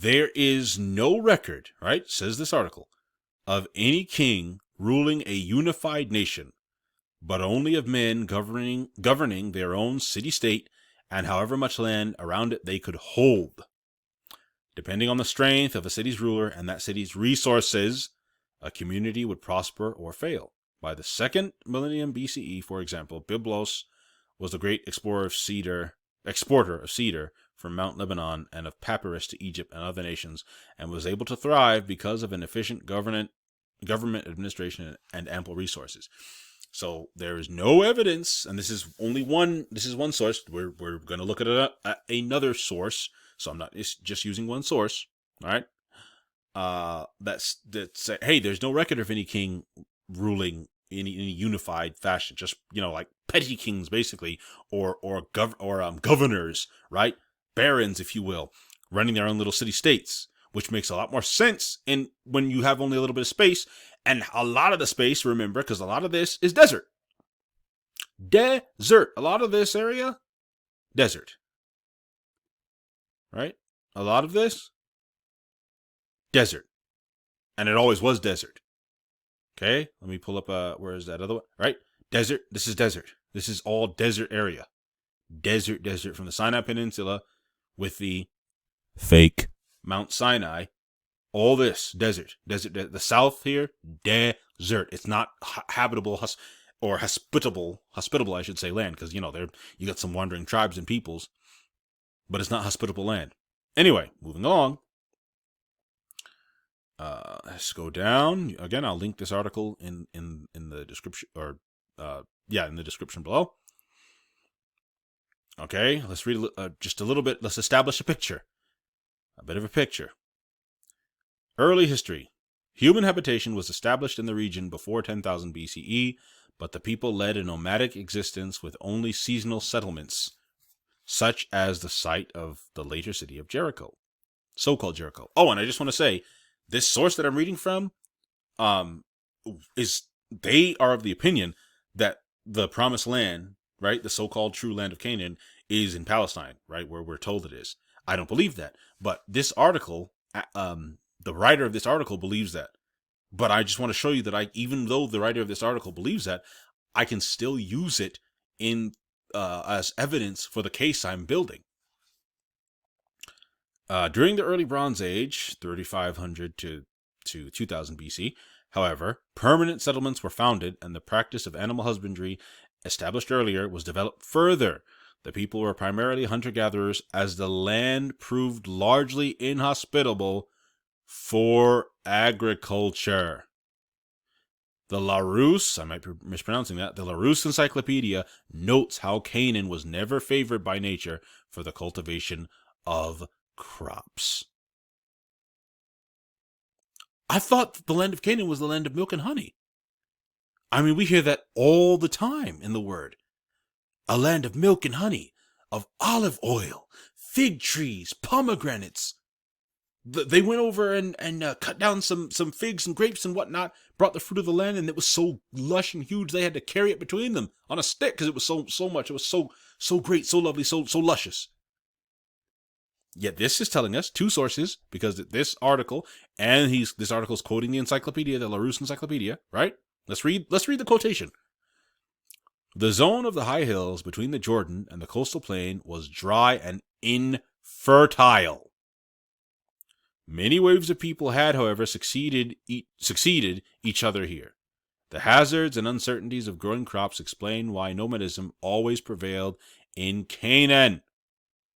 there is no record, right, says this article, of any king ruling a unified nation, but only of men governing their own city-state and however much land around it they could hold. Depending on the strength of a city's ruler and that city's resources, a community would prosper or fail. By the 2nd millennium BCE, for example, Byblos was the great exporter of cedar from Mount Lebanon and of papyrus to Egypt and other nations, and was able to thrive because of an efficient government administration and ample resources. So there is no evidence, and this is one source. We're going to look at another source, so I'm not just using one source, all right? That's hey, there's no record of any king ruling in any unified fashion, just, like petty kings basically, or governors, right? Barons, if you will, running their own little city states, which makes a lot more sense when you have only a little bit of space. And a lot of the space, remember, because a lot of this is desert. A lot of this area, desert. Right? A lot of this, desert. And it always was desert. Okay? Let me pull up, where is that other one? Right? Desert. This is desert. This is all desert area. Desert from the Sinai Peninsula with the fake Mount Sinai. All this, desert. The south here, desert. It's not habitable or hospitable, I should say, land, because, you got some wandering tribes and peoples, but it's not hospitable land. Anyway, moving along. Let's go down. Again, I'll link this article in the description, in the description below. Okay, let's read just a little bit. Let's establish a bit of a picture. Early history. Human habitation was established in the region before 10,000 BCE, but the people led a nomadic existence with only seasonal settlements, such as the site of the later city of Jericho, so-called Jericho. Oh, and I just want to say, this source that I'm reading from, they are of the opinion that the promised land, right, the so-called true land of Canaan, is in Palestine, right, where we're told it is. I don't believe that, but this article, the writer of this article believes that. But I just want to show you that even though the writer of this article believes that, I can still use it as evidence for the case I'm building. During the early Bronze Age, 3500 to 2000 BC, however, permanent settlements were founded and the practice of animal husbandry, established earlier, was developed further. The people were primarily hunter-gatherers as the land proved largely inhospitable for agriculture. The Larousse, I might be mispronouncing that, the Larousse Encyclopedia notes how Canaan was never favored by nature for the cultivation of crops. I thought the land of Canaan was the land of milk and honey. I mean, we hear that all the time in the word. A land of milk and honey, of olive oil, fig trees, pomegranates. They went over and cut down some figs and grapes and whatnot, brought the fruit of the land, and it was so lush and huge they had to carry it between them on a stick because it was so much. It was so great, so lovely, so luscious. Yet this is telling us two sources, because this article, and this article is quoting the encyclopedia, the Larousse Encyclopedia, right? Let's read the quotation. The zone of the high hills between the Jordan and the coastal plain was dry and infertile. Many waves of people had, however, succeeded each other here. The hazards and uncertainties of growing crops explain why nomadism always prevailed in Canaan.